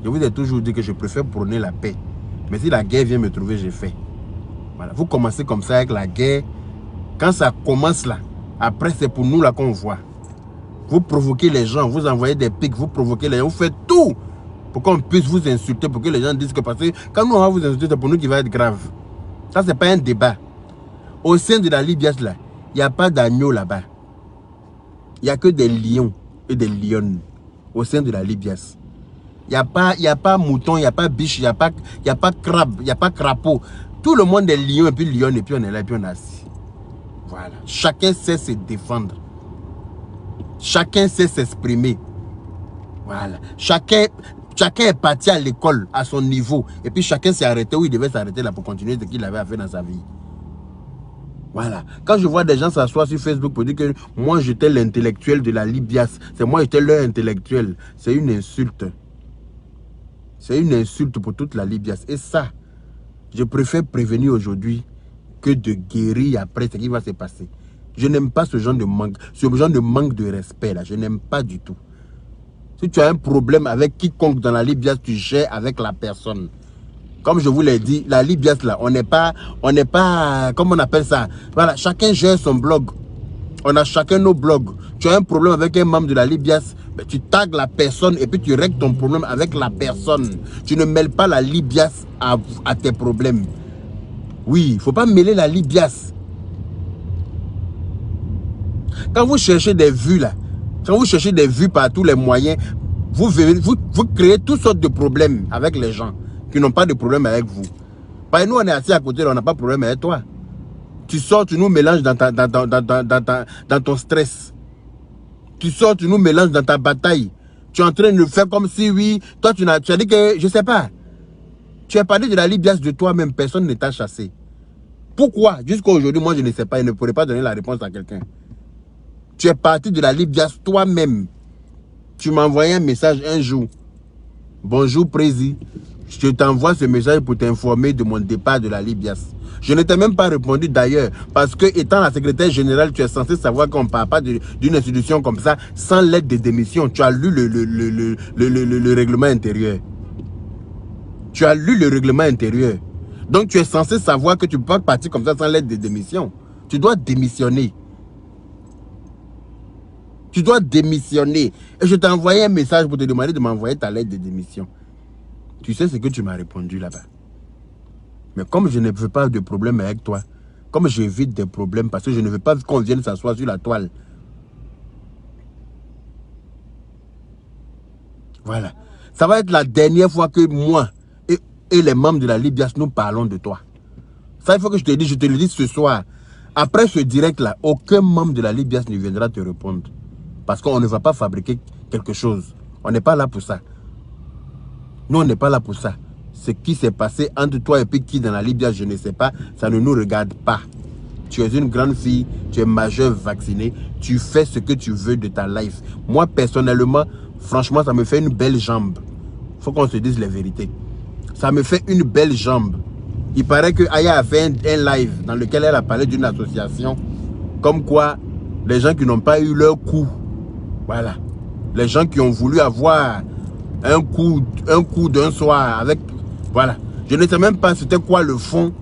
Je vous ai toujours dit que je préfère prôner la paix. Mais si la guerre vient me trouver, j'ai fait. Voilà. Vous commencez comme ça avec la guerre. Quand ça commence là, après c'est pour nous là qu'on voit. Vous provoquez les gens, vous envoyez des pics, vous provoquez les gens, vous faites tout pour qu'on puisse vous insulter, pour que les gens disent que parce que quand nous on va vous insulter, c'est pour nous qui va être grave. Ça, c'est pas un débat. Au sein de la Libias là, il n'y a pas d'agneau là-bas. Il n'y a que des lions et des lionnes au sein de la Libias. Il n'y a pas mouton, il n'y a pas biche, il n'y a pas crabe, il n'y a pas crapaud. Tout le monde est lion et puis lionne et puis on est là et puis on est assis. Voilà. Chacun sait se défendre. Chacun sait s'exprimer. Voilà. Chacun est parti à l'école à son niveau. Et puis chacun s'est arrêté où il devait s'arrêter là pour continuer ce qu'il avait à faire dans sa vie. Voilà. Quand je vois des gens s'asseoir sur Facebook pour dire que moi j'étais l'intellectuel de la Libias, c'est moi j'étais leur intellectuel, c'est une insulte. C'est une insulte pour toute la Libias. Et ça, je préfère prévenir aujourd'hui que de guérir après ce qui va se passer. Je n'aime pas ce genre de manque de respect là. Je n'aime pas du tout. Si tu as un problème avec quiconque dans la Libias, tu gères avec la personne. Comme je vous l'ai dit, la Libias là, on n'est pas, comment on appelle ça? Voilà, chacun gère son blog. On a chacun nos blogs. Tu as un problème avec un membre de la Libias, ben, tu tags la personne et puis tu règles ton problème avec la personne. Tu ne mêles pas la Libias à tes problèmes. Oui, il ne faut pas mêler la Libias. Quand vous cherchez des vues là, quand vous cherchez des vues par tous les moyens, vous créez toutes sortes de problèmes avec les gens qui n'ont pas de problème avec vous. Parce que nous, on est assis à côté, on n'a pas de problème avec toi. Tu sors, tu nous mélanges dans ton stress. Tu sors, tu nous mélanges dans ta bataille. Tu es en train de faire comme si, oui, toi, tu as dit que, je ne sais pas. Tu as parlé de la Libias de toi-même, personne ne t'a chassé. Pourquoi? Jusqu'à aujourd'hui, moi, je ne sais pas, je ne pourrais pas donner la réponse à quelqu'un. Tu es parti de la Libias toi-même. Tu m'as envoyé un message un jour. Bonjour, Prési. Je t'envoie ce message pour t'informer de mon départ de la Libias. Je ne t'ai même pas répondu d'ailleurs, parce que étant la secrétaire générale, tu es censé savoir qu'on ne parle pas d'une institution comme ça sans lettre de démission. Tu as lu le règlement intérieur. Tu as lu le règlement intérieur. Donc tu es censé savoir que tu ne peux pas partir comme ça sans lettre de démission. Tu dois démissionner. Tu dois démissionner. Et je t'ai envoyé un message pour te demander de m'envoyer ta lettre de démission. Tu sais ce que tu m'as répondu là-bas. Mais comme je ne veux pas de problème avec toi, comme j'évite des problèmes parce que je ne veux pas qu'on vienne s'asseoir sur la toile. Voilà. Ça va être la dernière fois que moi et les membres de la Libias, nous parlons de toi. Ça, il faut que je te le dise ce soir. Après ce direct-là, aucun membre de la Libias ne viendra te répondre. Parce qu'on ne va pas fabriquer quelque chose. On n'est pas là pour ça. Nous, on n'est pas là pour ça. Ce qui s'est passé entre toi et puis qui dans la Libias, je ne sais pas. Ça ne nous regarde pas. Tu es une grande fille, tu es majeure, vaccinée. Tu fais ce que tu veux de ta life. Moi, personnellement, franchement, ça me fait une belle jambe. Il faut qu'on se dise la vérité. Ça me fait une belle jambe. Il paraît que Aya a fait un live dans lequel elle a parlé d'une association. Comme quoi, les gens qui n'ont pas eu leur coup. Voilà. Les gens qui ont voulu avoir un coup d'un soir avec... Voilà. Je ne sais même pas c'était quoi le fond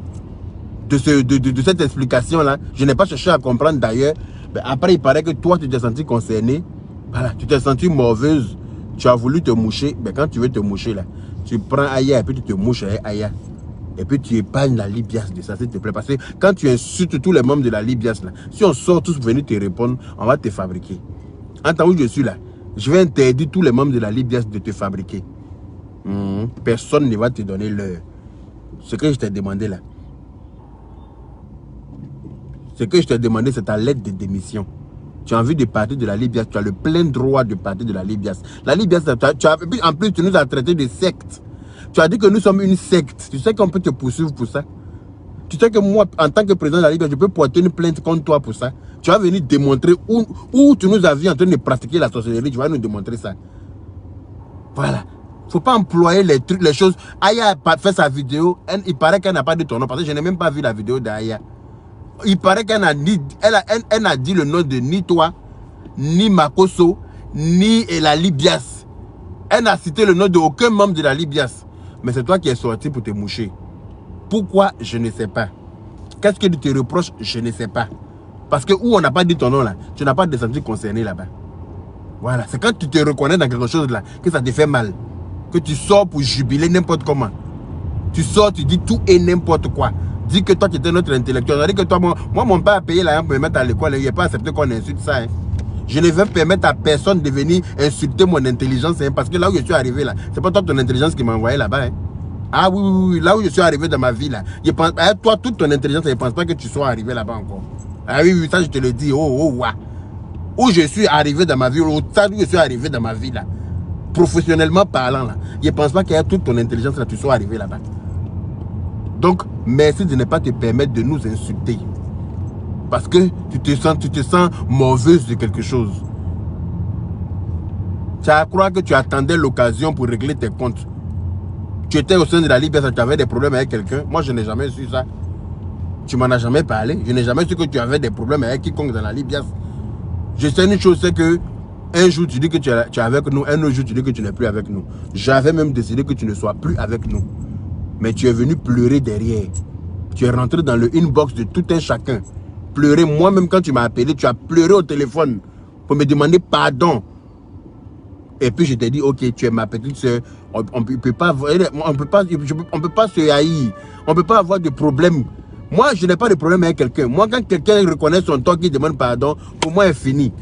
de cette explication-là. Je n'ai pas cherché à comprendre d'ailleurs. Après, il paraît que toi, tu t'es senti concerné. Voilà. Tu t'es senti morveuse. Tu as voulu te moucher. Mais quand tu veux te moucher, là, tu prends Aya et puis tu te mouches avec Aya. Et puis tu épargnes la Libias de ça, s'il te plaît. Parce que quand tu insultes tous les membres de la Libias, là, si on sort tous pour venir te répondre, on va te fabriquer. En tant que je suis là, je vais interdire tous les membres de la Libias de te fabriquer. Personne ne va te donner l'heure. Ce que je t'ai demandé là. Ce que je t'ai demandé, c'est ta lettre de démission. Tu as envie de partir de la Libias, tu as le plein droit de partir de la Libias. La Libias, en plus, tu nous as traité de secte. Tu as dit que nous sommes une secte. Tu sais qu'on peut te poursuivre pour ça. Tu sais que moi, en tant que président de la Libias, je peux porter une plainte contre toi pour ça. Tu vas venir démontrer où tu nous as vu en train de pratiquer la sorcellerie. Tu vas nous démontrer ça. Voilà. Il ne faut pas employer les trucs, les choses. Aya a fait sa vidéo. Il paraît qu'elle n'a pas dit ton nom parce que je n'ai même pas vu la vidéo d'Aya. Il paraît qu'elle a dit, elle a dit le nom de ni toi, ni Makoso, ni la Libias. Elle n'a cité le nom d'aucun membre de la Libias. Mais c'est toi qui es sorti pour te moucher. Pourquoi? Je ne sais pas. Qu'est-ce que tu te reproches? Je ne sais pas. Parce que où on n'a pas dit ton nom là, tu n'as pas de senti concerné là-bas. Voilà, c'est quand tu te reconnais dans quelque chose là, que ça te fait mal. Que tu sors pour jubiler n'importe comment. Tu sors, tu dis tout et n'importe quoi. Dis que toi tu étais notre intellectuel. On a dit que toi, moi mon père a payé l'argent pour me mettre à l'école. Il n'a pas accepté qu'on insulte ça. Hein. Je ne vais permettre à personne de venir insulter mon intelligence. Hein, parce que là où je suis arrivé là, c'est pas toi ton intelligence qui m'a envoyé là-bas. Hein. Ah oui, oui, oui, là où je suis arrivé dans ma vie là. Je pense, toi, toute ton intelligence, je ne pense pas que tu sois arrivé là-bas encore. Ah oui, oui, ça je te le dis. Où je suis arrivé dans ma vie, où je suis arrivé dans ma vie là. Professionnellement parlant là. Je ne pense pas qu'il y a toute ton intelligence là, tu sois arrivé là-bas. Donc, merci de ne pas te permettre de nous insulter. Parce que tu te sens mauvaise de quelque chose. Tu as croire que tu attendais l'occasion pour régler tes comptes. Tu étais au sein de la Libias, tu avais des problèmes avec quelqu'un. Moi, je n'ai jamais su ça. Tu m'en as jamais parlé. Je n'ai jamais su que tu avais des problèmes avec quiconque dans la Libias. Je sais une chose, c'est que un jour, tu dis que tu es avec nous. Un autre jour, tu dis que tu n'es plus avec nous. J'avais même décidé que tu ne sois plus avec nous. Mais tu es venu pleurer derrière. Tu es rentré dans le inbox de tout un chacun. Pleurer. Moi-même, quand tu m'as appelé, tu as pleuré au téléphone pour me demander pardon. Et puis je t'ai dit, ok, tu es ma petite soeur, on ne peut pas se haïr, on ne peut pas avoir de problème. Moi, je n'ai pas de problème avec quelqu'un. Moi, quand quelqu'un reconnaît son tort, qui demande pardon, pour moi, c'est fini.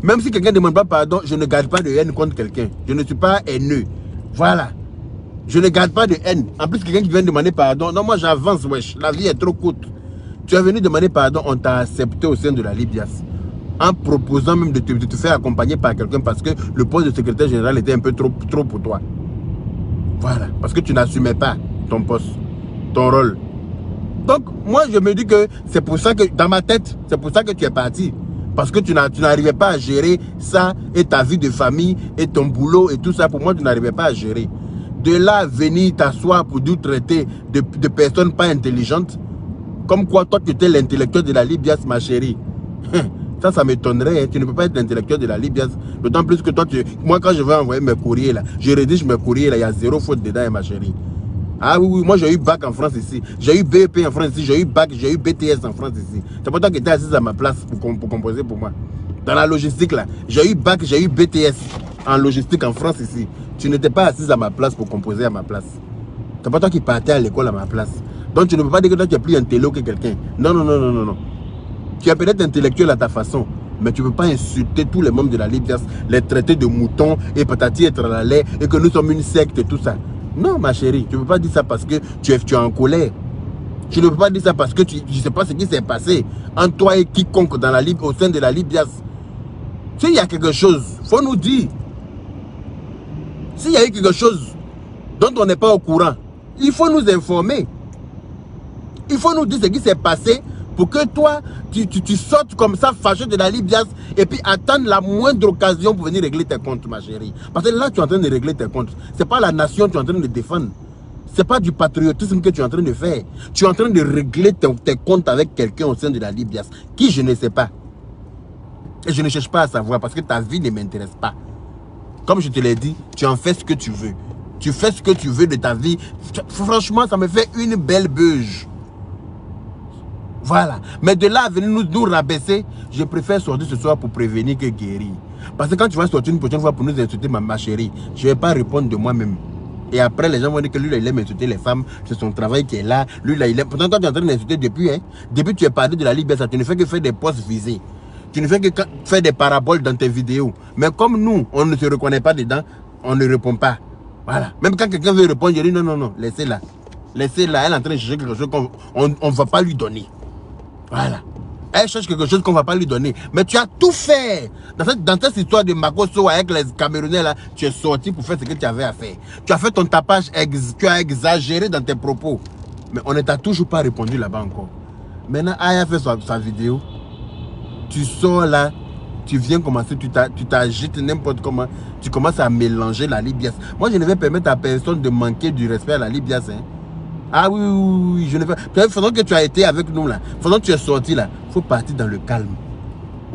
Même si quelqu'un ne demande pas pardon, je ne garde pas de haine contre quelqu'un. Je ne suis pas haineux. Voilà. Je ne garde pas de haine. En plus, quelqu'un qui vient demander pardon, non, moi j'avance, wesh. La vie est trop courte. Tu es venu demander pardon, on t'a accepté au sein de la Libias. En proposant même de te faire accompagner par quelqu'un parce que le poste de secrétaire général était un peu trop pour toi. Voilà. Parce que tu n'assumais pas ton poste, ton rôle. Donc, moi, je me dis que c'est pour ça que, dans ma tête, c'est pour ça que tu es parti. Parce que tu n'arrivais pas à gérer ça et ta vie de famille et ton boulot et tout ça. Pour moi, tu n'arrivais pas à gérer. De là, venir t'asseoir pour nous traiter de personnes pas intelligentes. Comme quoi, toi, tu étais l'intellectuel de la Libias, ma chérie. Ça m'étonnerait. Hein. Tu ne peux pas être l'intellectuel de la Libias. D'autant plus que toi, moi, quand je vais envoyer mes courriers, là, je rédige mes courriers, là, il y a zéro faute dedans, hein, ma chérie. Ah oui, oui, moi, j'ai eu bac en France ici. J'ai eu BEP en France ici. J'ai eu bac, j'ai eu BTS en France ici. C'est pas toi qui étais assise à ma place pour composer pour moi. Dans la logistique, là, j'ai eu bac, j'ai eu BTS en logistique en France ici. Tu n'étais pas assise à ma place pour composer à ma place. C'est pas toi qui partais à l'école à ma place. Donc, tu ne peux pas dire que toi, tu es plus intello que quelqu'un. Non, non, non, non, non, non. Tu es peut-être intellectuel à ta façon, mais tu ne peux pas insulter tous les membres de la Libias, les traiter de moutons et patati et tralala, et que nous sommes une secte et tout ça. Non, ma chérie, tu ne peux pas dire ça parce que tu es en colère. Tu ne peux pas dire ça parce que tu ne sais pas ce qui s'est passé entre toi et quiconque dans la au sein de la Libias. S'il y a quelque chose, il faut nous dire. S'il y a eu quelque chose dont on n'est pas au courant, il faut nous informer. Il faut nous dire ce qui s'est passé pour que toi, tu sortes comme ça, fâché de la Libias, et puis attendre la moindre occasion pour venir régler tes comptes, ma chérie. Parce que là, tu es en train de régler tes comptes. Ce n'est pas la nation que tu es en train de défendre. Ce n'est pas du patriotisme que tu es en train de faire. Tu es en train de régler tes comptes avec quelqu'un au sein de la Libias, qui je ne sais pas. Et je ne cherche pas à savoir, parce que ta vie ne m'intéresse pas. Comme je te l'ai dit, tu en fais ce que tu veux. Tu fais ce que tu veux de ta vie. Franchement, ça me fait une belle beuge. Voilà. Mais de là à venir nous rabaisser, je préfère sortir ce soir pour prévenir que guérir. Parce que quand tu vas sortir une prochaine fois pour nous insulter, ma chérie, je ne vais pas répondre de moi-même. Et après, les gens vont dire que lui, là, il aime insulter les femmes. C'est son travail qui est là. Lui, là, il aime. Pourtant, toi, tu es en train d'insulter depuis. Hein. Depuis, tu es parlé de la Libias. Tu ne fais que faire des posts visés. Tu ne fais que faire des paraboles dans tes vidéos. Mais comme nous, on ne se reconnaît pas dedans, on ne répond pas. Voilà. Même quand quelqu'un veut répondre, je dis non, non, non, laissez-la. Laissez-la. Elle est en train de chercher quelque chose qu'on ne va pas lui donner. Voilà. Elle cherche quelque chose qu'on ne va pas lui donner. Mais tu as tout fait. Dans cette histoire de Makosso avec les Camerounais, là, tu es sorti pour faire ce que tu avais à faire. Tu as fait ton tapage, tu as exagéré dans tes propos. Mais on ne t'a toujours pas répondu là-bas encore. Maintenant, Aya fait sa vidéo. Tu sors là, tu viens commencer, tu t'agites n'importe comment. Tu commences à mélanger la Libias. Moi, je ne vais permettre à personne de manquer du respect à la Libias. Hein. Ah oui, oui, oui, je ne vais. Faisons que tu as été avec nous là. Faisons que tu es sorti là. Il faut partir dans le calme.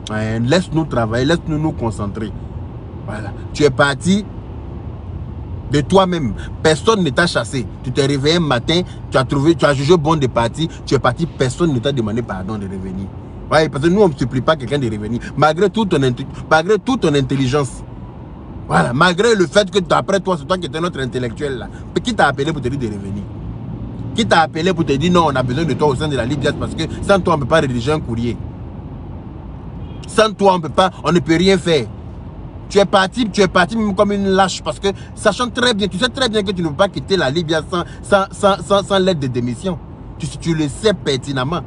Laisse-nous travailler, laisse-nous nous concentrer. Voilà. Tu es parti. De toi-même. Personne ne t'a chassé. Tu t'es réveillé un matin, tu as jugé bon de partir, tu es parti, personne ne t'a demandé pardon de revenir. Ouais, parce que nous, on ne supplie pas quelqu'un de revenir. Malgré toute ton intelligence. Voilà, malgré le fait que d'après toi, c'est toi qui étais notre intellectuel là. Qui t'a appelé pour te dire de revenir? Qui t'a appelé pour te dire non, on a besoin de toi au sein de la Libye parce que sans toi, on ne peut pas rédiger un courrier. Sans toi, on ne peut rien faire. Tu es parti même comme une lâche parce que, sachant très bien, tu sais très bien que tu ne peux pas quitter la Libye sans l'aide de démission. Tu le sais pertinemment.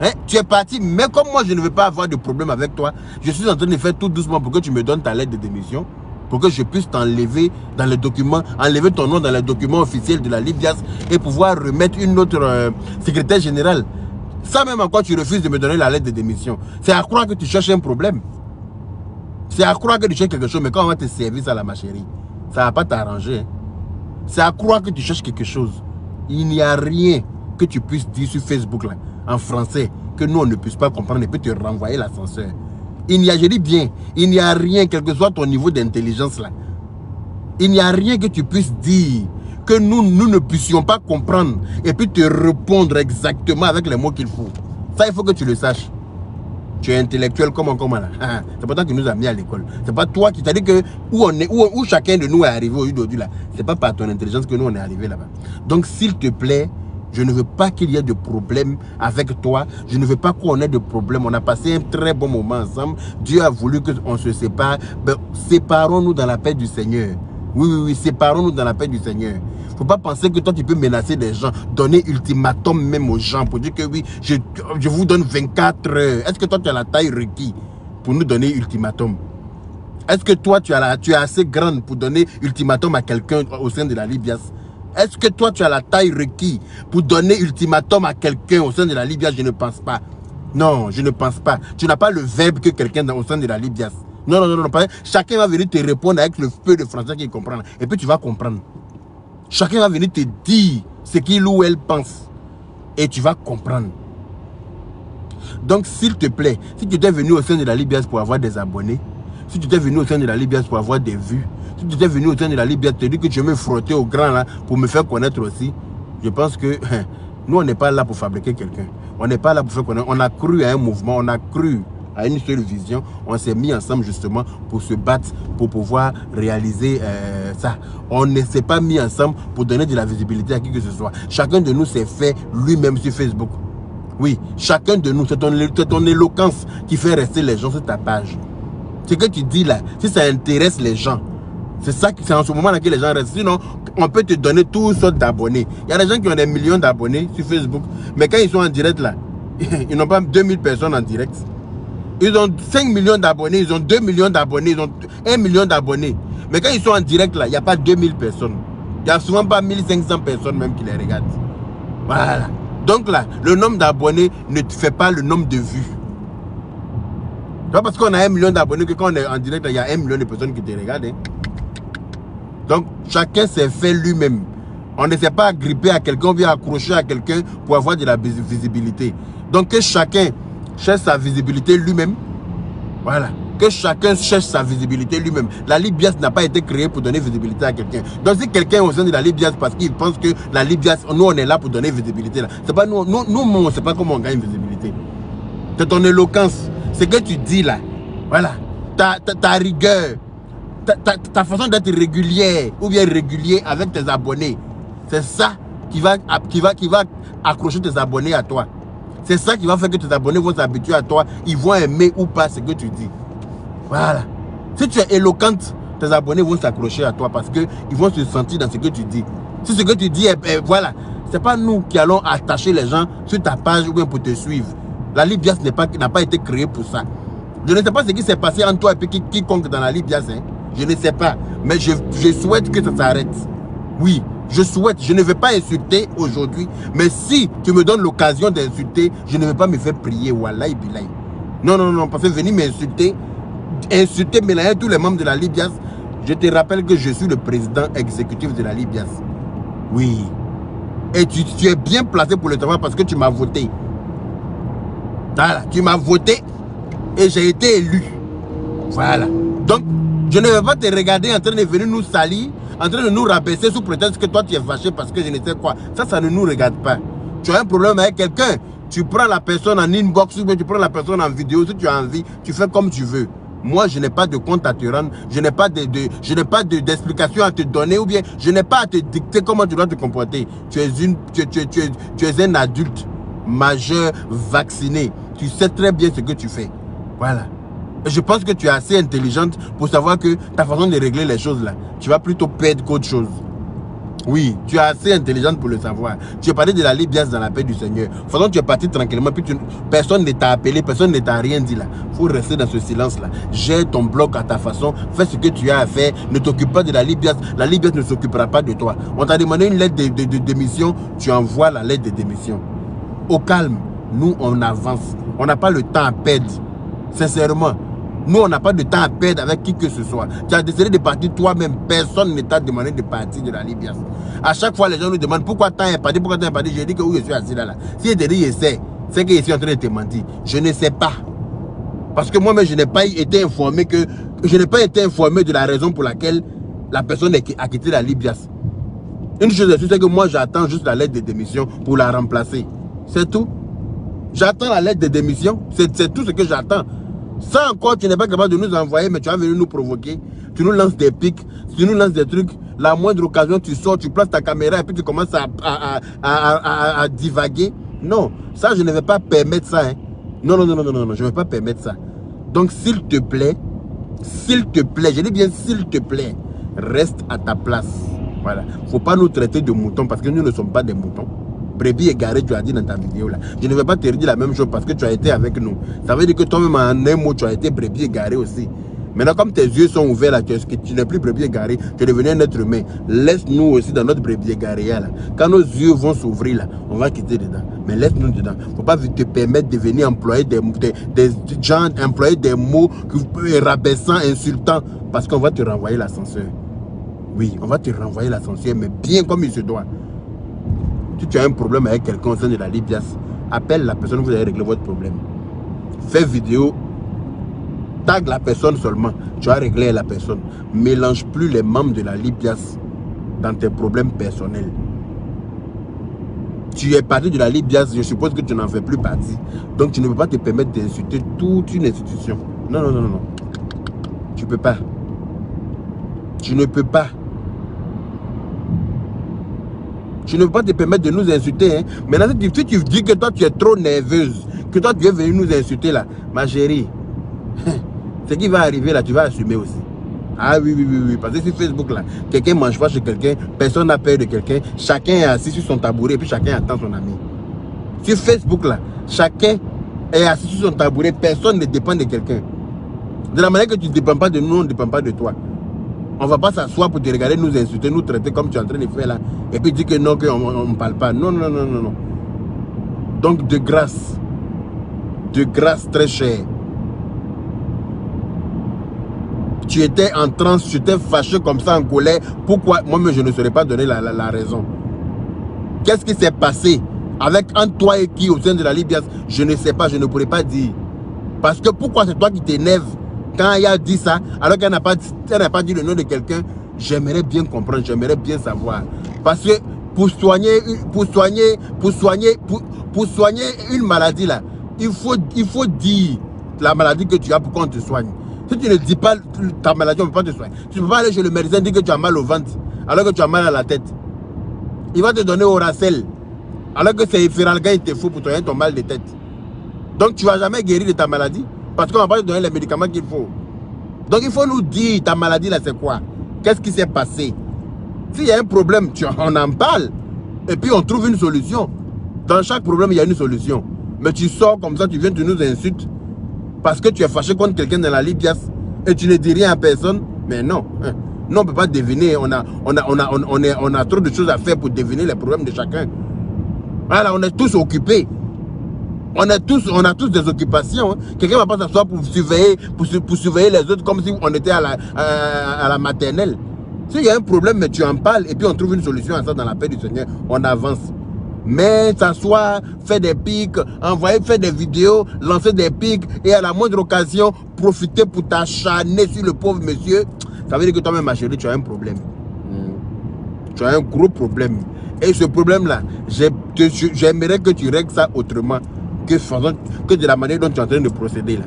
Hein? Tu es parti, mais comme moi, je ne veux pas avoir de problème avec toi, je suis en train de faire tout doucement pour que tu me donnes ta lettre de démission, pour que je puisse t'enlever dans les documents, enlever ton nom dans les documents officiels de la Libye et pouvoir remettre une autre secrétaire générale. Ça même encore, tu refuses de me donner la lettre de démission. C'est à croire que tu cherches un problème. C'est à croire que tu cherches quelque chose, mais quand on va te servir ça là, ma chérie, ça ne va pas t'arranger. Hein. C'est à croire que tu cherches quelque chose. Il n'y a rien que tu puisses dire sur Facebook là, en français, que nous on ne puisse pas comprendre et peut te renvoyer l'ascenseur. Je dis bien, il n'y a rien, quel que soit ton niveau d'intelligence là. Il n'y a rien que tu puisses dire que nous ne puissions pas comprendre et puis te répondre exactement avec les mots qu'il faut. Ça, il faut que tu le saches. Tu es intellectuel comment là. C'est pas toi qui nous a mis à l'école. C'est pas toi qui t'a dit que où chacun de nous est arrivé aujourd'hui là. C'est pas par ton intelligence que nous on est arrivé là-bas. Donc s'il te plaît, je ne veux pas qu'il y ait de problème avec toi. Je ne veux pas qu'on ait de problème. On a passé un très bon moment ensemble. Dieu a voulu qu'on se sépare. Ben, séparons-nous dans la paix du Seigneur. Oui, séparons-nous dans la paix du Seigneur. Il ne faut pas penser que toi, tu peux menacer des gens, donner ultimatum même aux gens pour dire que oui, je vous donne 24 heures. Est-ce que toi, tu as la taille requise pour nous donner ultimatum? Est-ce que toi, tu es assez grande pour donner ultimatum à quelqu'un au sein de la Libye? Est-ce que toi, tu as la taille requise pour donner ultimatum à quelqu'un au sein de la Libye? Je ne pense pas. Non, je ne pense pas. Tu n'as pas le verbe que quelqu'un au sein de la Libye. Non, chacun va venir te répondre avec le peu de français qu'il comprend. Et puis tu vas comprendre. Chacun va venir te dire ce qu'il ou elle pense. Et tu vas comprendre. Donc, s'il te plaît, si tu étais venu au sein de la Libye pour avoir des abonnés, si tu étais venu au sein de la Libye pour avoir des vues, si tu étais venu au sein de la Libye te dire que tu veux me frotter au grand là pour me faire connaître aussi, je pense que nous, on n'est pas là pour fabriquer quelqu'un. On n'est pas là pour faire connaître. On a cru à un mouvement, on a cru à une seule vision. On s'est mis ensemble justement pour se battre, pour pouvoir réaliser ça. On ne s'est pas mis ensemble pour donner de la visibilité à qui que ce soit. Chacun de nous s'est fait lui-même sur Facebook. Oui, chacun de nous, c'est ton éloquence qui fait rester les gens sur ta page. Ce que tu dis là, si ça intéresse les gens, c'est en ce moment-là que les gens restent. Sinon, on peut te donner toutes sortes d'abonnés. Il y a des gens qui ont des millions d'abonnés sur Facebook, mais quand ils sont en direct là, ils n'ont pas 2000 personnes en direct. Ils ont 5 millions d'abonnés, ils ont 2 millions d'abonnés, ils ont 1 million d'abonnés. Mais quand ils sont en direct là, il n'y a pas 2000 personnes. Il n'y a souvent pas 1500 personnes même qui les regardent. Voilà. Donc là, le nombre d'abonnés ne te fait pas le nombre de vues. C'est pas parce qu'on a 1 million d'abonnés que quand on est en direct, il y a 1 million de personnes qui te regardent. Hein. Donc, chacun s'est fait lui-même. On ne s'est pas agrippé à quelqu'un, on vient accrocher à quelqu'un pour avoir de la visibilité. Donc, que chacun cherche sa visibilité lui-même. Voilà. Que chacun cherche sa visibilité lui-même. La Libye n'a pas été créée pour donner visibilité à quelqu'un. Donc, si quelqu'un est au sein de la Libye parce qu'il pense que la Libye, nous, on est là pour donner visibilité. C'est pas nous, on ne sait pas comment on gagne visibilité. C'est ton éloquence. Ce que tu dis là. Voilà. Ta rigueur. Ta façon d'être régulière ou bien régulier avec tes abonnés. C'est ça qui va accrocher tes abonnés à toi. C'est ça qui va faire que tes abonnés vont s'habituer à toi. Ils vont aimer ou pas ce que tu dis. Voilà. Si tu es éloquente, tes abonnés vont s'accrocher à toi parce qu'ils vont se sentir dans ce que tu dis. Si ce que tu dis, voilà. Ce n'est pas nous qui allons attacher les gens sur ta page ou bien pour te suivre. La Libye n'a pas été créée pour ça. Je ne sais pas ce qui s'est passé entre toi et puis quiconque dans la Libye. Hein. Je ne sais pas. Mais je souhaite que ça s'arrête. Oui. Je souhaite, je ne vais pas insulter aujourd'hui, mais si tu me donnes l'occasion d'insulter, je ne vais pas me faire prier, wallahi billahi. Non, parce que venir m'insulter, mélanger tous les membres de la Libye, je te rappelle que je suis le président exécutif de la Libye. Oui. Et tu es bien placé pour le travail parce que tu m'as voté. Voilà, tu m'as voté et j'ai été élu. Voilà. Donc, je ne vais pas te regarder en train de venir nous salir, en train de nous rabaisser sous prétexte que toi tu es fâché parce que je ne sais quoi. Ça ne nous regarde pas. Tu as un problème avec quelqu'un, tu prends la personne en inbox, ou bien tu prends la personne en vidéo, si tu as envie, tu fais comme tu veux. Moi, je n'ai pas de compte à te rendre, je n'ai pas d'explication à te donner, ou bien je n'ai pas à te dicter comment tu dois te comporter. Tu es un adulte majeur, vacciné. Tu sais très bien ce que tu fais. Voilà. Je pense que tu es assez intelligente pour savoir que ta façon de régler les choses là, tu vas plutôt perdre qu'autre chose. Oui, tu es assez intelligente pour le savoir. Tu es parlé de la libias dans la paix du Seigneur. De toute façon, tu es parti tranquillement, puis personne ne t'a appelé, personne ne t'a rien dit là. Il faut rester dans ce silence-là. Gère ton bloc à ta façon, fais ce que tu as à faire, ne t'occupe pas de la libias ne s'occupera pas de toi. On t'a demandé une lettre de démission, tu envoies la lettre de démission. Au calme, nous on avance. On n'a pas le temps à perdre. Sincèrement. Nous, on n'a pas de temps à perdre avec qui que ce soit. Tu as décidé de partir toi-même. Personne ne t'a demandé de partir de la Libye. À chaque fois, les gens nous demandent pourquoi tu es parti, pourquoi tu es parti. Je dis que oui, je suis assis là. Si je te dis, je sais, c'est que je suis en train de te mentir. Je ne sais pas. Parce que moi-même, je n'ai pas été informé de la raison pour laquelle la personne a quitté la Libye. Une chose est sûre, c'est que moi, j'attends juste la lettre de démission pour la remplacer. C'est tout. J'attends la lettre de démission. C'est tout ce que j'attends. Ça encore, tu n'es pas capable de nous envoyer, mais tu vas venir nous provoquer. Tu nous lances des pics, tu nous lances des trucs. La moindre occasion, tu sors, tu places ta caméra et puis tu commences à divaguer. Non, ça, je ne vais pas permettre ça. Hein. Non, je ne vais pas permettre ça. Donc, s'il te plaît, je dis bien s'il te plaît, reste à ta place. Voilà. Il ne faut pas nous traiter de moutons parce que nous ne sommes pas des moutons. Brebis égaré, tu as dit dans ta vidéo là. Je ne vais pas te dire la même chose parce que tu as été avec nous. Ça veut dire que toi-même en un mot, tu as été brebis égaré aussi. Maintenant, comme tes yeux sont ouverts là, tu n'es plus brebis égaré, tu es devenu un être humain. Laisse-nous aussi dans notre brebis égaré là. Quand nos yeux vont s'ouvrir là, on va quitter dedans. Mais laisse-nous dedans. Il ne faut pas te permettre de venir employer des gens, employer des mots rabaissants, insultants, parce qu'on va te renvoyer l'ascenseur. Oui, on va te renvoyer l'ascenseur, mais bien comme il se doit. Si tu as un problème avec quelqu'un au sein de la Libias, appelle la personne, vous allez régler votre problème. Fais vidéo, tag la personne seulement, tu vas régler la personne. Mélange plus les membres de la Libias dans tes problèmes personnels. Tu es parti de la Libias, je suppose que tu n'en fais plus partie. Donc tu ne peux pas te permettre d'insulter toute une institution. Non. Tu ne peux pas. Tu ne peux pas. Tu ne peux pas te permettre de nous insulter. Hein. Maintenant, si tu dis que toi, tu es trop nerveuse, que toi, tu es venu nous insulter là, ma chérie, ce qui va arriver là, tu vas assumer aussi. Ah oui. Parce que sur Facebook là, quelqu'un ne mange pas chez quelqu'un, personne n'a peur de quelqu'un, chacun est assis sur son tabouret et puis chacun attend son ami. Sur Facebook là, chacun est assis sur son tabouret, personne ne dépend de quelqu'un. De la manière que tu ne dépends pas de nous, on ne dépend pas de toi. On ne va pas s'asseoir pour te regarder, nous insulter, nous traiter comme tu es en train de faire là. Et puis dire que non, qu'on ne parle pas. Non. Donc de grâce très chère. Tu étais en transe, tu étais fâché comme ça en colère. Pourquoi? Moi-même, je ne saurais pas donner la raison. Qu'est-ce qui s'est passé entre toi et qui au sein de la Libias? Je ne sais pas, je ne pourrais pas dire. Parce que pourquoi c'est toi qui t'énerve? Quand il a dit ça, alors qu'elle n'a pas dit le nom de quelqu'un, j'aimerais bien comprendre, j'aimerais bien savoir. Parce que pour soigner une maladie là, il faut dire la maladie que tu as pour qu'on te soigne. Si tu ne dis pas ta maladie, on ne peut pas te soigner. Tu ne peux pas aller chez le médecin et dire que tu as mal au ventre, alors que tu as mal à la tête. Il va te donner Oracel, alors que c'est Feralga, il te faut pour ton mal de tête. Donc tu ne vas jamais guérir de ta maladie. Parce qu'on ne va pas te donner les médicaments qu'il faut. Donc il faut nous dire ta maladie là c'est quoi? Qu'est-ce qui s'est passé? S'il y a un problème, on en parle. Et puis on trouve une solution. Dans chaque problème, il y a une solution. Mais tu sors comme ça, tu viens, tu nous insultes. Parce que tu es fâché contre quelqu'un dans la Libias. Et tu ne dis rien à personne. Mais non. Non, on ne peut pas deviner. On a trop de choses à faire pour deviner les problèmes de chacun. Voilà, on est tous occupés. On a tous des occupations. Hein. Quelqu'un ne va pas s'asseoir pour surveiller les autres comme si on était à la maternelle. S'il y a un problème, mais tu en parles et puis on trouve une solution à ça dans la paix du Seigneur, on avance. Mais s'asseoir, faire des pics, faire des vidéos, lancer des pics et à la moindre occasion, profiter pour t'acharner sur le pauvre monsieur, ça veut dire que toi-même, ma chérie, tu as un problème. Tu as un gros problème. Et ce problème-là, j'aimerais que tu règles ça autrement que de la manière dont tu es en train de procéder là.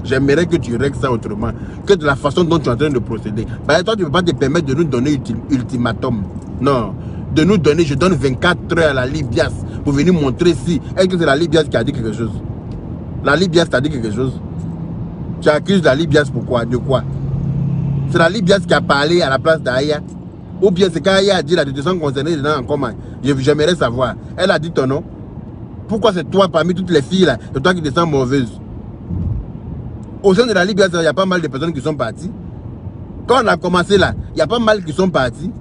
J'aimerais que tu règles ça autrement que de la façon dont tu es en train de procéder. Bah, toi, tu ne peux pas te permettre de nous donner ultimatum. Non. De nous donner, je donne 24 heures à la Libias pour venir montrer si. Est-ce que c'est la Libias qui a dit quelque chose? La Libias t'a dit quelque chose? Tu accuses la Libias pourquoi? De quoi? C'est la Libias qui a parlé à la place d'Aya? Ou bien c'est qu'Aya a dit la détention concernée dedans en commun? J'aimerais savoir. Elle a dit ton nom? Pourquoi c'est toi parmi toutes les filles là? C'est toi qui descends mauvaise? Au sein de la Libias, il y a pas mal de personnes qui sont parties. Quand on a commencé là, il y a pas mal qui sont partis.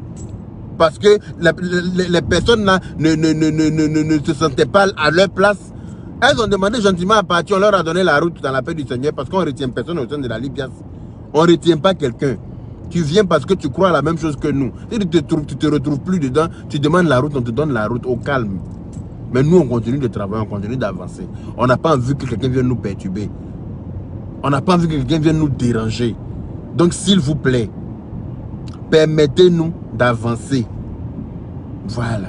Parce que les personnes là ne se sentaient pas à leur place. Elles ont demandé gentiment à partir. On leur a donné la route dans la paix du Seigneur. Parce qu'on ne retient personne au sein de la Libias. On ne retient pas quelqu'un. Tu viens parce que tu crois à la même chose que nous. Si tu te retrouves plus dedans, tu demandes la route, on te donne la route au calme. Mais nous, on continue de travailler, on continue d'avancer. On n'a pas envie que quelqu'un vienne nous perturber. On n'a pas envie que quelqu'un vienne nous déranger. Donc, s'il vous plaît, permettez-nous d'avancer. Voilà.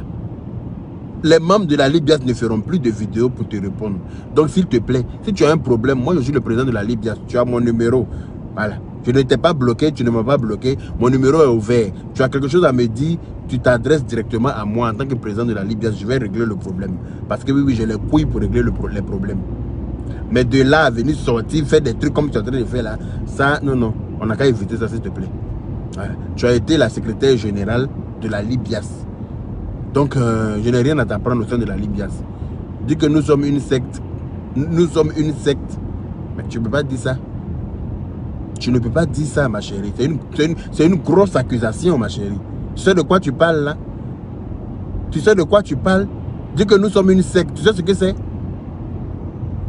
Les membres de la Libias ne feront plus de vidéos pour te répondre. Donc, s'il te plaît, si tu as un problème, moi, je suis le président de la Libias. Tu as mon numéro. Voilà. Je ne t'ai pas bloqué, tu ne m'as pas bloqué. Mon numéro est ouvert. Tu as quelque chose à me dire, tu t'adresses directement à moi en tant que président de la Libias. Je vais régler le problème. Parce que oui, j'ai les couilles pour régler les problèmes. Mais de là à venir sortir, faire des trucs comme tu es en train de faire là, ça, non. On n'a qu'à éviter ça, s'il te plaît. Voilà. Tu as été la secrétaire générale de la Libias. Donc, je n'ai rien à t'apprendre au sein de la Libias. Dis que nous sommes une secte. Nous sommes une secte. Mais tu ne peux pas dire ça. Tu ne peux pas dire ça, ma chérie. C'est une grosse accusation, ma chérie. Tu sais de quoi tu parles, là? Tu sais de quoi tu parles? Dis que nous sommes une secte. Tu sais ce que c'est?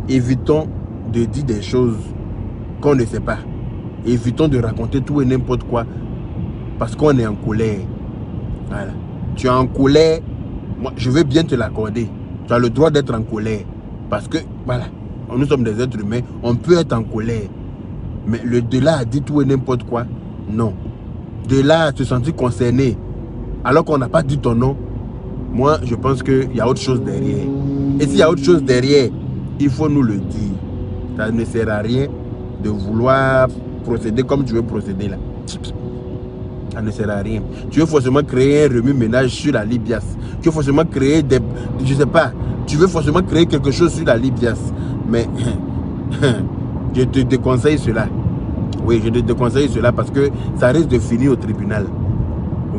Évitons de dire des choses qu'on ne sait pas. Évitons de raconter tout et n'importe quoi. Parce qu'on est en colère. Voilà. Tu es en colère. Moi, je veux bien te l'accorder. Tu as le droit d'être en colère. Parce que, voilà, nous sommes des êtres humains. On peut être en colère. Mais de là à dire tout et n'importe quoi, non. De là à se sentir concerné, alors qu'on n'a pas dit ton nom, moi, je pense qu'il y a autre chose derrière. Et s'il y a autre chose derrière, il faut nous le dire. Ça ne sert à rien de vouloir procéder comme tu veux procéder là. Ça ne sert à rien. Tu veux forcément créer un remue-ménage sur la Libias. Tu veux forcément créer des... Je ne sais pas. Tu veux forcément créer quelque chose sur la Libias. Mais... je te déconseille cela. Oui, je te déconseille cela parce que ça risque de finir au tribunal.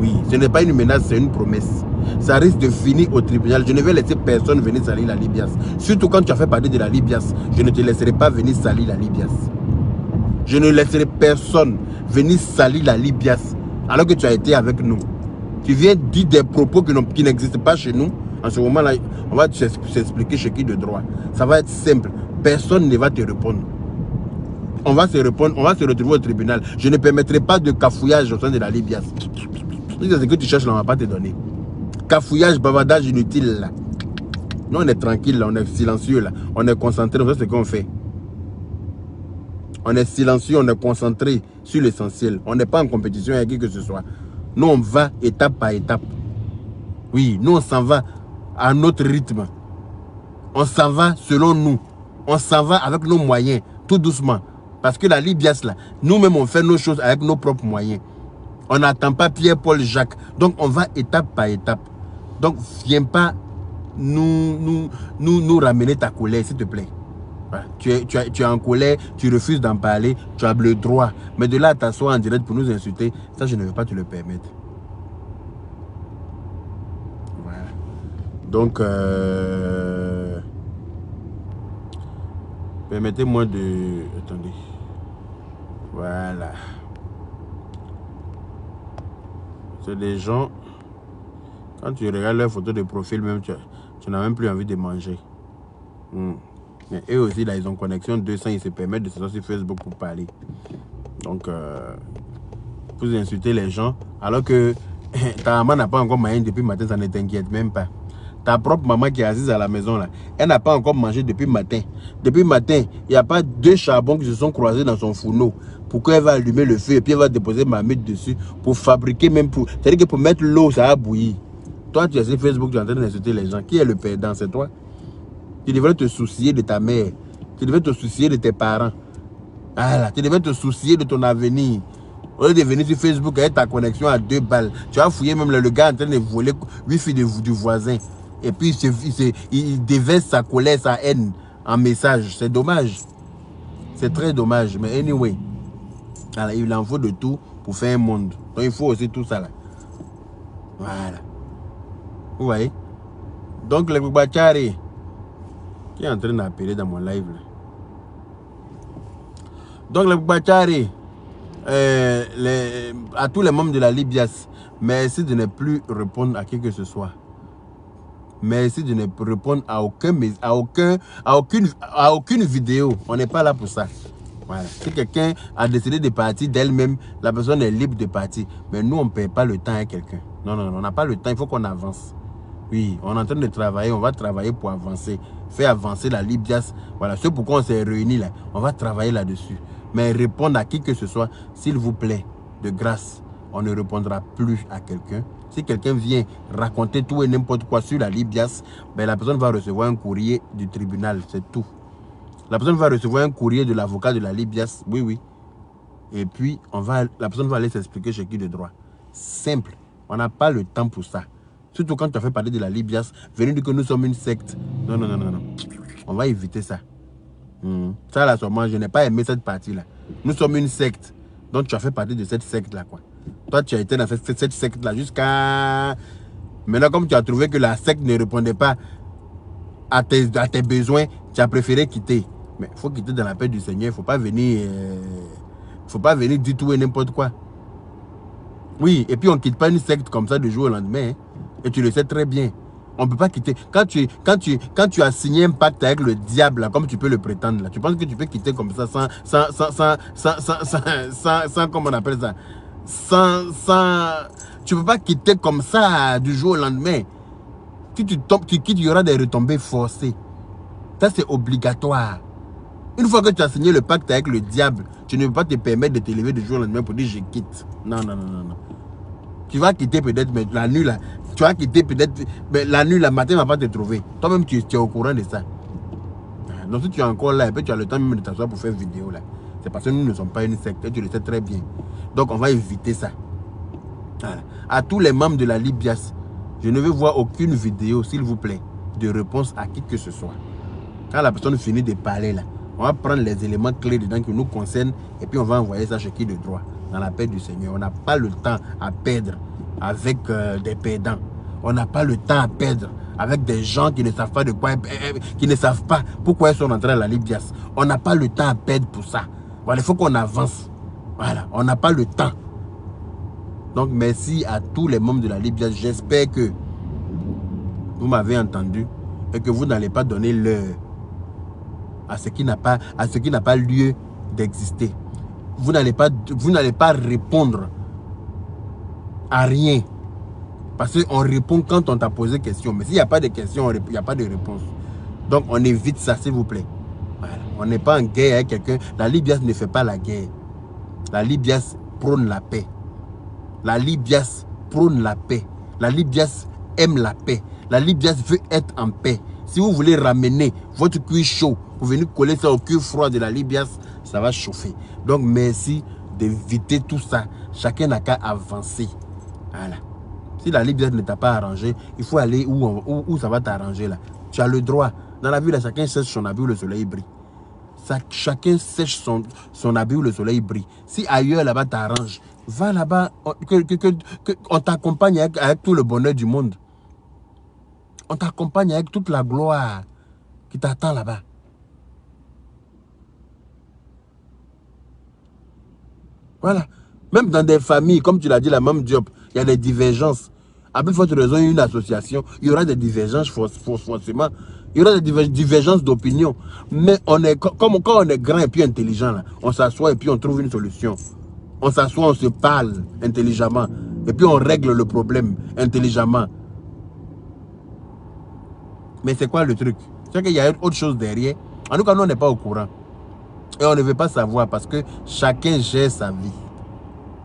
Oui, ce n'est pas une menace, c'est une promesse. Ça risque de finir au tribunal. Je ne vais laisser personne venir salir la Libias. Surtout quand tu as fait partie de la Libias. Je ne te laisserai pas venir salir la Libias. Je ne laisserai personne venir salir la Libias alors que tu as été avec nous. Tu viens dire des propos qui n'existent pas chez nous. En ce moment-là, on va s'expliquer chez qui de droit. Ça va être simple. Personne ne va te répondre. On va se retrouver au tribunal. Je ne permettrai pas de cafouillage au sein de la Libias. C'est ce que tu cherches là, on ne va pas te donner. Cafouillage, bavardage inutile là. Nous, on est tranquille là, on est silencieux là. On est concentré, on sait ce qu'on fait. On est silencieux, on est concentré sur l'essentiel. On n'est pas en compétition avec qui que ce soit. Nous, on va étape par étape. Oui, nous, on s'en va à notre rythme. On s'en va selon nous. On s'en va avec nos moyens, tout doucement. Parce que la Libias, là, nous-mêmes, on fait nos choses avec nos propres moyens. On n'attend pas Pierre, Paul, Jacques. Donc, on va étape par étape. Donc, viens pas nous ramener ta colère, s'il te plaît. Voilà. Tu es en colère, tu refuses d'en parler, tu as le droit. Mais de là à t'asseoir en direct pour nous insulter, ça, je ne vais pas te le permettre. Voilà. Donc, permettez-moi de... Attendez. Voilà. C'est des gens... Quand tu regardes leurs photos de profil, même tu n'as même plus envie de manger. Mais eux aussi, là, ils ont connexion 200, ils se permettent de se sortir sur Facebook pour parler. Donc, vous insultez les gens, alors que ta maman n'a pas encore mangé depuis le matin, ça ne t'inquiète même pas. Ta propre maman qui est assise à la maison, là, elle n'a pas encore mangé depuis le matin. Depuis le matin, il n'y a pas 2 charbons qui se sont croisés dans son fourneau Pourquoi elle va allumer le feu et puis elle va déposer ma mythe dessus pour fabriquer même pour... C'est-à-dire que pour mettre l'eau, ça va bouillir. Toi, tu es sur Facebook, tu es en train d'insulter les gens. Qui est le perdant? C'est toi. Tu devrais te soucier de ta mère. Tu devrais te soucier de tes parents. Voilà. Tu devrais te soucier de ton avenir. Au lieu de venir sur Facebook avec ta connexion à 2 balles, tu vas fouiller même le gars en train de voler Wi-Fi du voisin. Et puis il déverse sa colère, sa haine en message. C'est dommage. C'est très dommage. Mais anyway, alors, il en faut de tout pour faire un monde. Donc il faut aussi tout ça là. Voilà. Vous voyez? Donc le Bachari qui est en train d'appeler dans mon live là. Donc le Bachari, à tous les membres de la Libias, merci de ne plus répondre à qui que ce soit. Merci de ne répondre à aucune vidéo. On n'est pas là pour ça. Voilà. Si quelqu'un a décidé de partir d'elle-même, la personne est libre de partir. Mais nous, on ne perd pas le temps à quelqu'un. Non, non, non, on n'a pas le temps. Il faut qu'on avance. Oui, on est en train de travailler. On va travailler pour avancer. Faire avancer la Libias. Voilà, c'est pourquoi on s'est réunis là. On va travailler là-dessus. Mais répondre à qui que ce soit, s'il vous plaît, de grâce, on ne répondra plus à quelqu'un. Si quelqu'un vient raconter tout et n'importe quoi sur la Libias, ben la personne va recevoir un courrier du tribunal, c'est tout. La personne va recevoir un courrier de l'avocat de la Libias, oui, oui. Et puis, la personne va aller s'expliquer chez qui de droit. Simple. On n'a pas le temps pour ça. Surtout quand tu as fait parler de la Libias, venez dire que nous sommes une secte. Non, non, non, non, non. On va éviter ça. Ça, là, sûrement, je n'ai pas aimé cette partie-là. Nous sommes une secte. Donc, tu as fait partie de cette secte-là, quoi. Toi, tu as été dans cette secte-là jusqu'à... Maintenant, comme tu as trouvé que la secte ne répondait pas à tes besoins, tu as préféré quitter. Mais il faut quitter dans la paix du Seigneur. Il ne faut pas venir... faut pas venir du tout et n'importe quoi. Oui, et puis on ne quitte pas une secte comme ça du jour au lendemain. Hein, et tu le sais très bien. On ne peut pas quitter. Quand tu as signé un pacte avec le diable, là, comme tu peux le prétendre, là, tu penses que tu peux quitter comme ça sans comment on appelle ça? Tu ne peux pas quitter comme ça du jour au lendemain. Si tu quittes, il y aura des retombées forcées. Ça, c'est obligatoire. Une fois que tu as signé le pacte avec le diable, tu ne peux pas te permettre de te lever du jour au lendemain pour dire je quitte. Non, non, non, non, non. Tu vas quitter peut-être, mais la nuit là, tu vas quitter peut-être, mais la nuit, le matin, ne va pas te trouver. Toi-même, tu es au courant de ça. Donc si tu es encore là, et puis tu as le temps même de t'asseoir pour faire une vidéo là. C'est parce que nous ne sommes pas une secte, et tu le sais très bien. Donc on va éviter ça. Voilà. À tous les membres de la Libias, je ne veux voir aucune vidéo, s'il vous plaît, de réponse à qui que ce soit. Quand la personne finit de parler là, on va prendre les éléments clés dedans qui nous concernent et puis on va envoyer ça chez qui de droit, dans la paix du Seigneur. On n'a pas le temps à perdre avec des perdants. On n'a pas le temps à perdre avec des gens qui ne savent pas de quoi, qui ne savent pas pourquoi ils sont entrés à la Libias. On n'a pas le temps à perdre pour ça. Voilà, il faut qu'on avance. Voilà, on n'a pas le temps. Donc merci à tous les membres de la Libias. J'espère que vous m'avez entendu et que vous n'allez pas donner l'heure à ce qui n'a pas lieu d'exister. Vous n'allez pas répondre à rien. Parce qu'on répond quand on t'a posé question. Mais s'il n'y a pas de question, il n'y a pas de réponse. Donc on évite ça, s'il vous plaît. Voilà. On n'est pas en guerre avec quelqu'un. La Libias ne fait pas la guerre. La Libias prône la paix. La Libias prône la paix. La Libias aime la paix. La Libias veut être en paix. Si vous voulez ramener votre cuir chaud pour venir coller ça au cuir froid de la Libias, ça va chauffer. Donc merci d'éviter tout ça. Chacun n'a qu'à avancer. Voilà. Si la Libias ne t'a pas arrangé, il faut aller où ça va t'arranger là. Tu as le droit. Dans la vie, là, chacun sèche son habit où le soleil brille. Chacun sèche son habit où le soleil brille. Si ailleurs là-bas t'arrange, va là-bas, on t'accompagne avec tout le bonheur du monde. On t'accompagne avec toute la gloire qui t'attend là-bas. Voilà. Même dans des familles, comme tu l'as dit, la même job, il y a des divergences. À plus forte raison, une association, il y aura des divergences forcément. Il y aura des divergences d'opinion. Mais comme quand on est grand et puis intelligent, là, on s'assoit et puis on trouve une solution. On s'assoit, on se parle intelligemment. Et puis on règle le problème intelligemment. Mais c'est quoi le truc? C'est qu'il y a autre chose derrière. En tout cas, nous, on n'est pas au courant. Et on ne veut pas savoir parce que chacun gère sa vie.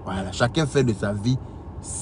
Voilà, chacun fait de sa vie